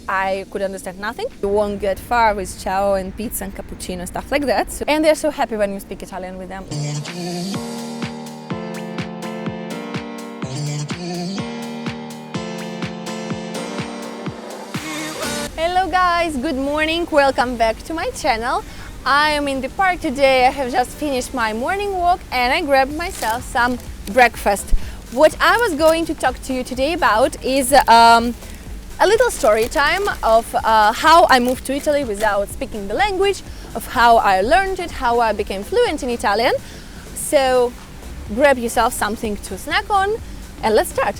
I could understand nothing. You won't get far with ciao and pizza and cappuccino and stuff like that. And they're so happy when you speak Italian with them. Hello guys, good morning, welcome back to my channel. I am in the park today. I have just finished my morning walk and I grabbed myself some breakfast. What I was going to talk to you today about is a little story time of how I moved to Italy without speaking the language, of how I learned it, how I became fluent in Italian. So grab yourself something to snack on and let's start.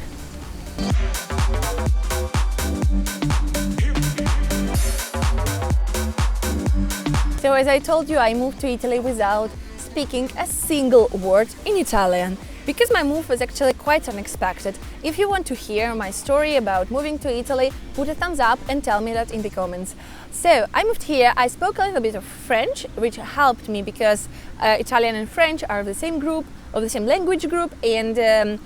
So as I told you, I moved to Italy without speaking a single word in Italian, because my move was actually quite unexpected. If you want to hear my story about moving to Italy, put a thumbs up and tell me that in the comments. So I moved here, I spoke a little bit of French, which helped me because Italian and French are the same group, of the same language group, and there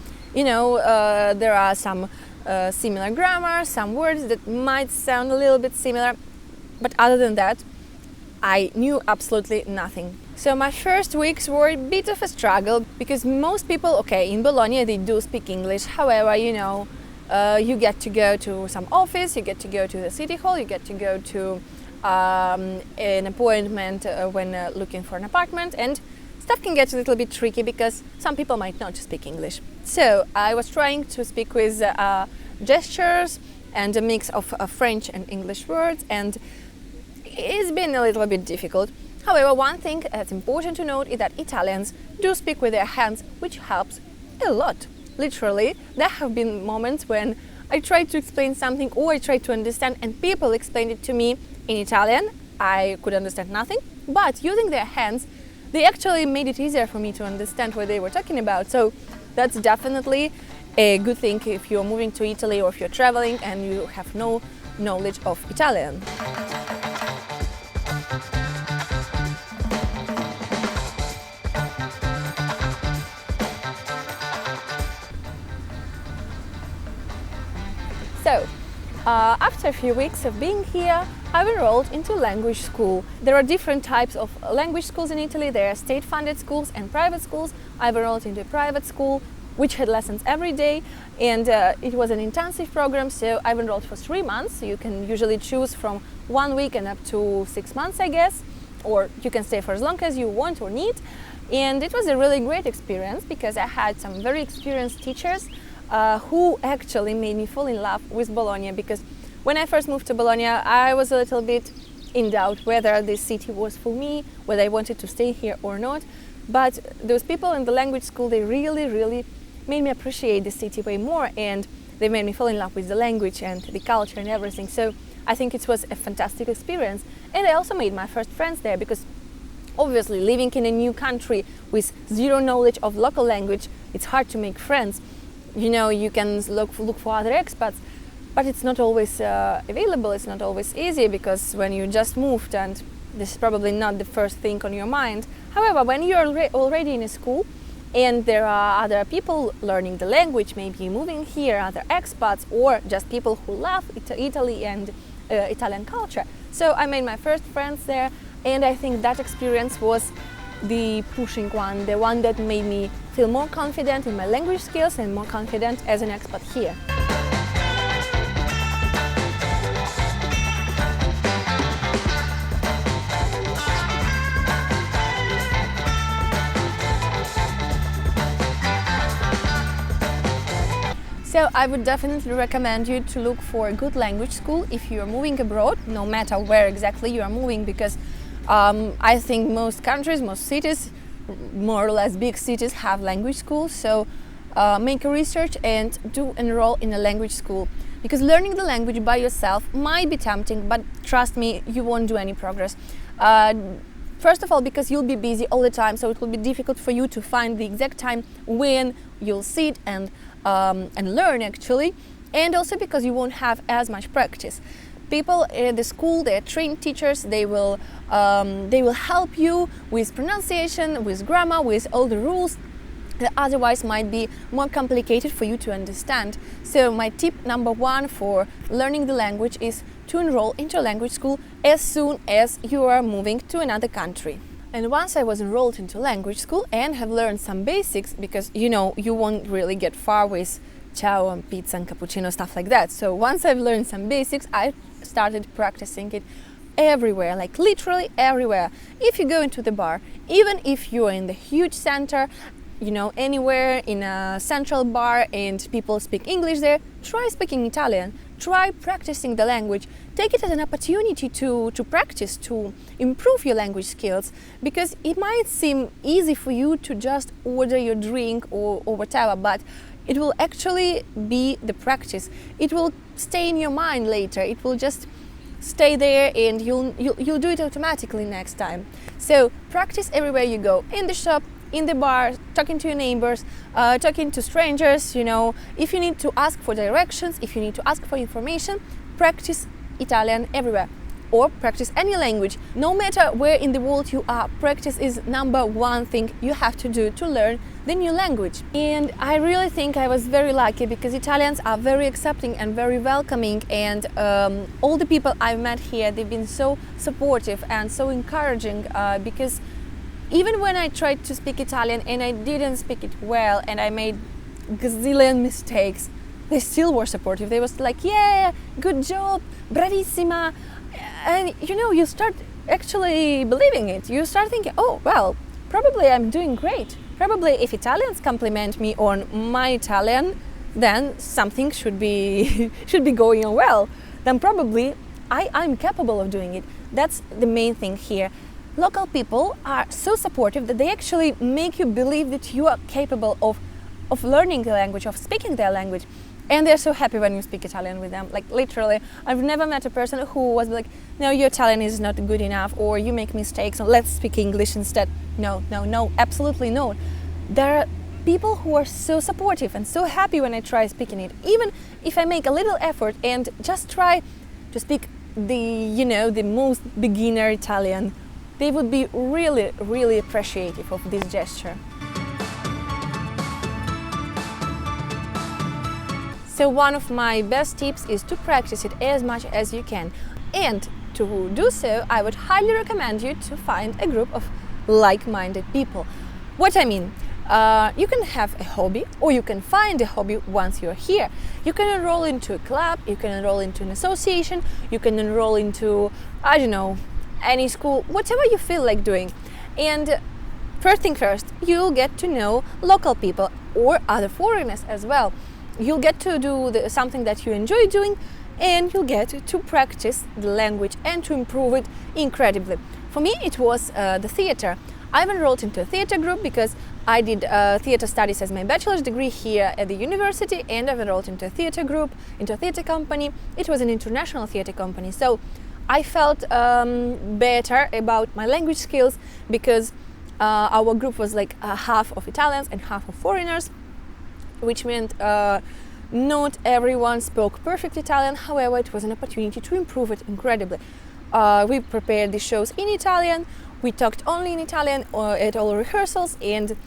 are some similar grammar, some words that might sound a little bit similar, but other than that, I knew absolutely nothing. So my first weeks were a bit of a struggle because most people, okay, in Bologna they do speak English. However, you get to go to some office, you get to go to the city hall, you get to go to an appointment when looking for an apartment, and stuff can get a little bit tricky because some people might not speak English. So I was trying to speak with gestures and a mix of French and English words, and it's been a little bit difficult. However, one thing that's important to note is that Italians do speak with their hands, which helps a lot. Literally, there have been moments when I tried to explain something or I tried to understand and people explained it to me in Italian. I could understand nothing, but using their hands, they actually made it easier for me to understand what they were talking about. So that's definitely a good thing if you're moving to Italy or if you're traveling and you have no knowledge of Italian. So, after a few weeks of being here, I enrolled into language school. There are different types of language schools in Italy. There are state-funded schools and private schools. I've enrolled into a private school, which had lessons every day, and it was an intensive program, so I've enrolled for 3 months. You can usually choose from 1 week and up to 6 months, I guess, or you can stay for as long as you want or need. And it was a really great experience because I had some very experienced teachers who actually made me fall in love with Bologna, because when I first moved to Bologna, I was a little bit in doubt whether this city was for me, whether I wanted to stay here or not. But those people in the language school, they really made me appreciate the city way more, and they made me fall in love with the language and the culture and everything. So I think it was a fantastic experience. And I also made my first friends there, because obviously living in a new country with zero knowledge of local language, it's hard to make friends. You can look for other expats, but it's not always available, it's not always easy, because when you just moved and this is probably not the first thing on your mind. However, when you're already in a school and there are other people learning the language, maybe moving here, other expats, or just people who love Italy and Italian culture. So I made my first friends there, and I think that experience was the pushing one, the one that made me feel more confident in my language skills and more confident as an expat here. So I would definitely recommend you to look for a good language school if you're moving abroad, no matter where exactly you are moving, because I think most countries, most cities, more or less big cities, have language schools. So make a research and do enroll in a language school, because learning the language by yourself might be tempting, but trust me, you won't do any progress. First of all, because you'll be busy all the time, so it will be difficult for you to find the exact time when you'll sit and learn actually, and also because you won't have as much practice. People at the school, they are trained teachers, they will help you with pronunciation, with grammar, with all the rules, that otherwise might be more complicated for you to understand. So my tip number one for learning the language is to enroll into a language school as soon as you are moving to another country. And once I was enrolled into language school and have learned some basics, because you won't really get far with ciao and pizza and cappuccino, stuff like that. So once I've learned some basics, I started practicing it everywhere, like literally everywhere. If you go into the bar, even if you're in the huge center, anywhere in a central bar and people speak English there, try speaking Italian, try practicing the language. Take it as an opportunity to practice, to improve your language skills, because it might seem easy for you to just order your drink or whatever, but it will actually be the practice. It will stay in your mind later. It will just stay there and you'll do it automatically next time. So practice everywhere you go, in the shop, in the bar, talking to your neighbors, talking to strangers, if you need to ask for directions, if you need to ask for information, practice Italian everywhere, or practice any language. No matter where in the world you are, practice is number one thing you have to do to learn the new language. And I really think I was very lucky, because Italians are very accepting and very welcoming, and all the people I've met here, they've been so supportive and so encouraging, because even when I tried to speak Italian and I didn't speak it well and I made gazillion mistakes, they still were supportive. They was like, yeah, good job, bravissima. And you start actually believing it. You start thinking, oh, well, probably I'm doing great. Probably if Italians compliment me on my Italian, then something should be going on well. Then probably I'm capable of doing it. That's the main thing here. Local people are so supportive that they actually make you believe that you are capable of learning the language, of speaking their language. And they're so happy when you speak Italian with them. Like literally, I've never met a person who was like, no, your Italian is not good enough, or you make mistakes, so let's speak English instead. No, absolutely no. There are people who are so supportive and so happy when I try speaking it. Even if I make a little effort and just try to speak the most beginner Italian, they would be really, really appreciative of this gesture. So one of my best tips is to practice it as much as you can. And to do so, I would highly recommend you to find a group of like-minded people. What I mean, you can have a hobby, or you can find a hobby once you're here. You can enroll into a club, you can enroll into an association, you can enroll into, any school, whatever you feel like doing. And first thing first, you'll get to know local people or other foreigners as well. You'll get to do something that you enjoy doing, and you'll get to practice the language and to improve it incredibly. For me, it was the theater. I've enrolled into a theater group because I did theater studies as my bachelor's degree here at the university, and I've enrolled into a theater group, into a theater company. It was an international theater company, so I felt better about my language skills, because our group was like half of Italians and half of foreigners, which meant not everyone spoke perfect Italian. However, it was an opportunity to improve it incredibly. We prepared the shows in Italian, we talked only in Italian at all rehearsals, and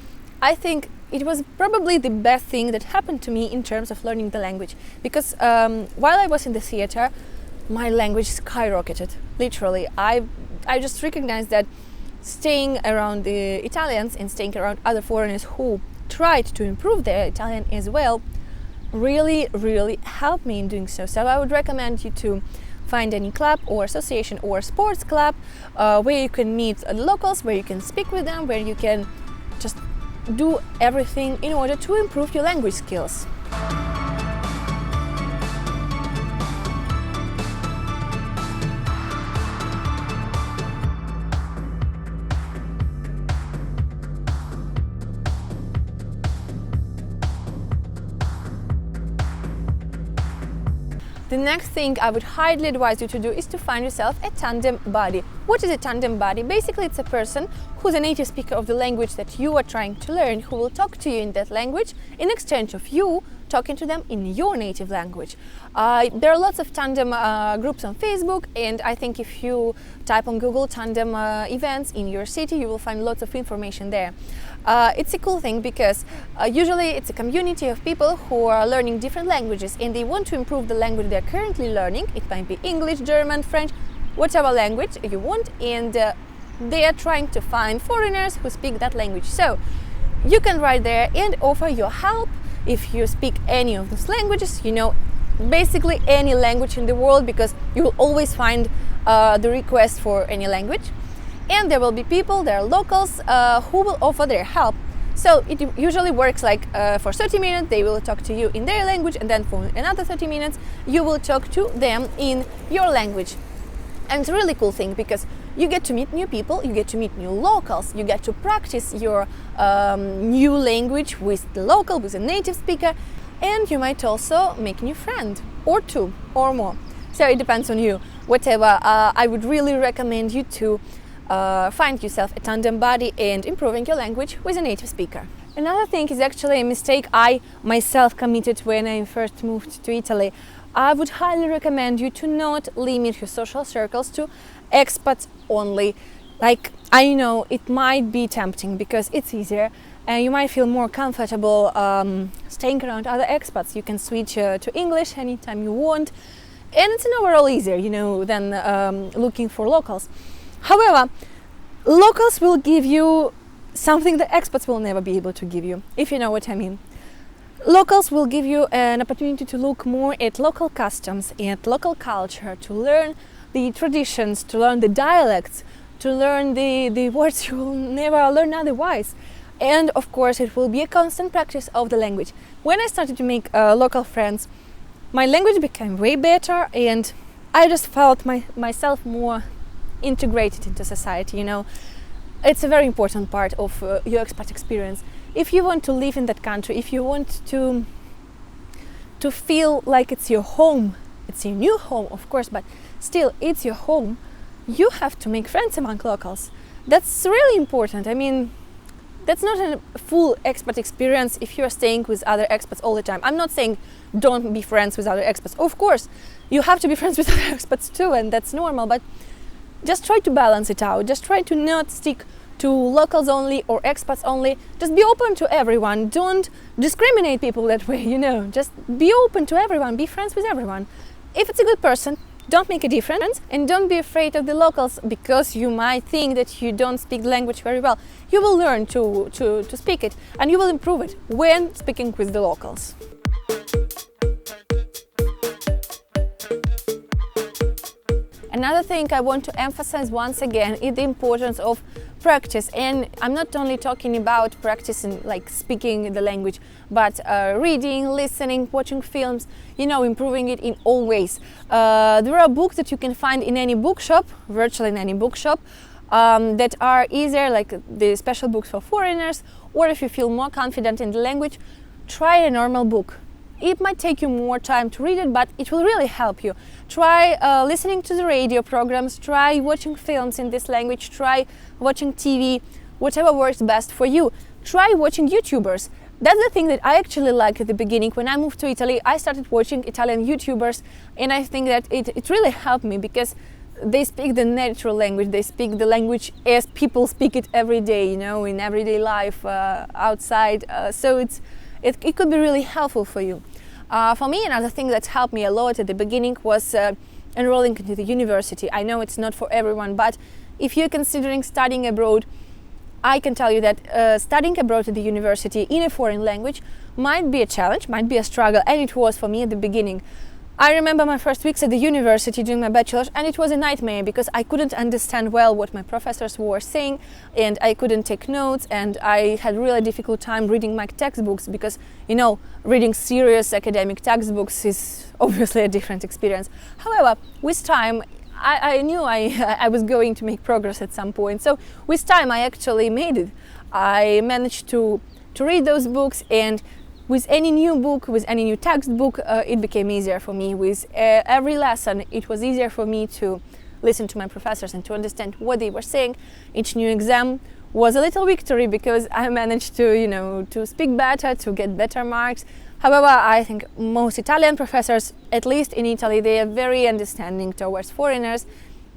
I think it was probably the best thing that happened to me in terms of learning the language, because while I was in the theater, my language skyrocketed. Literally, I just recognized that staying around the Italians and staying around other foreigners who tried to improve their Italian as well really, really helped me in doing so. So I would recommend you to find any club or association or sports club where you can meet locals, where you can speak with them, where you can just do everything in order to improve your language skills. The next thing I would highly advise you to do is to find yourself a tandem buddy. What is a tandem buddy? Basically, it's a person who's a native speaker of the language that you are trying to learn, who will talk to you in that language in exchange of you talking to them in your native language. There are lots of tandem groups on Facebook, and I think if you type on Google tandem events in your city, you will find lots of information there. It's a cool thing because usually it's a community of people who are learning different languages and they want to improve the language they're currently learning. It might be English, German, French, whatever language you want, and they are trying to find foreigners who speak that language. So you can write there and offer your help if you speak any of those languages, basically any language in the world, because you will always find the request for any language. And there will be people, there are locals who will offer their help. So it usually works like for 30 minutes they will talk to you in their language, and then for another 30 minutes you will talk to them in your language. And it's a really cool thing because you get to meet new people, you get to meet new locals, you get to practice your new language with the local, with a native speaker, and you might also make a new friend, or two, or more. So it depends on you. Whatever, I would really recommend you to find yourself a tandem buddy and improving your language with a native speaker. Another thing is actually a mistake I myself committed when I first moved to Italy. I would highly recommend you to not limit your social circles to expats only. Like, I know it might be tempting because it's easier and you might feel more comfortable staying around other expats. You can switch to English anytime you want, and it's an overall easier, than looking for locals. However, locals will give you something that expats will never be able to give you, if you know what I mean. Locals will give you an opportunity to look more at local customs and local culture, to learn the traditions, to learn the dialects, to learn the words you will never learn otherwise. And of course, it will be a constant practice of the language. When I started to make local friends, my language became way better, and I just felt myself more integrated into society. It's a very important part of your expat experience. If you want to live in that country, if you want to feel like it's your home, it's your new home, of course, but still it's your home, you have to make friends among locals. That's really important. I mean, that's not a full expat experience if you're staying with other expats all the time. I'm not saying don't be friends with other expats. Of course, you have to be friends with other expats too, and that's normal, but just try to balance it out. Just try to not stick to locals only or expats only. Just be open to everyone. Don't discriminate people that way, Just be open to everyone. Be friends with everyone. If it's a good person, don't make a difference, and don't be afraid of the locals because you might think that you don't speak the language very well. You will learn to speak it, and you will improve it when speaking with the locals. Another thing I want to emphasize once again is the importance of practice, and I'm not only talking about practicing like speaking the language, but reading, listening, watching films, improving it in all ways. There are books that you can find in any bookshop, virtually in any bookshop, that are either like the special books for foreigners, or if you feel more confident in the language, try a normal book. It might take you more time to read it, but it will really help you. Try listening to the radio programs, try watching films in this language, try watching TV, whatever works best for you. Try watching YouTubers. That's the thing that I actually liked at the beginning. When I moved to Italy, I started watching Italian YouTubers, and I think that it really helped me because they speak the natural language, they speak the language as people speak it every day, in everyday life, outside. So it could be really helpful for you. For me, another thing that helped me a lot at the beginning was enrolling into the university. I know it's not for everyone, but if you're considering studying abroad, I can tell you that studying abroad at the university in a foreign language might be a challenge, might be a struggle, and it was for me at the beginning. I remember my first weeks at the university doing my bachelor's, and it was a nightmare because I couldn't understand well what my professors were saying, and I couldn't take notes, and I had really difficult time reading my textbooks because, reading serious academic textbooks is obviously a different experience. However, with time, I knew I was going to make progress at some point. So with time, I actually made it. I managed to read those books, and with any new book, with any new textbook, it became easier for me. With every lesson, it was easier for me to listen to my professors and to understand what they were saying. Each new exam was a little victory because I managed to, to speak better, to get better marks. However, I think most Italian professors, at least in Italy, they are very understanding towards foreigners.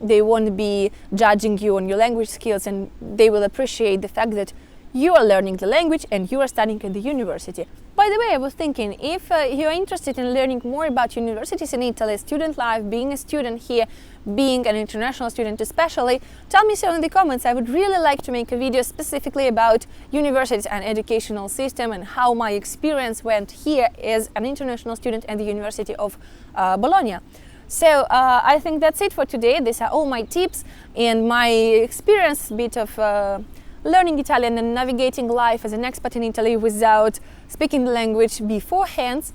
They won't be judging you on your language skills, and they will appreciate the fact that you are learning the language and you are studying at the university. By the way, I was thinking, if you're interested in learning more about universities in Italy, student life, being a student here, being an international student especially, tell me so in the comments. I would really like to make a video specifically about universities and educational system and how my experience went here as an international student at the University of Bologna. So I think that's it for today. These are all my tips and my experience, bit of learning Italian and navigating life as an expat in Italy without speaking the language beforehand.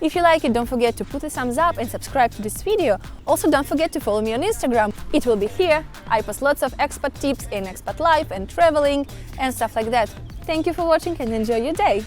If you like it, don't forget to put a thumbs up and subscribe to this video. Also, don't forget to follow me on Instagram. It will be here. I post lots of expat tips in expat life and traveling and stuff like that. Thank you for watching and enjoy your day.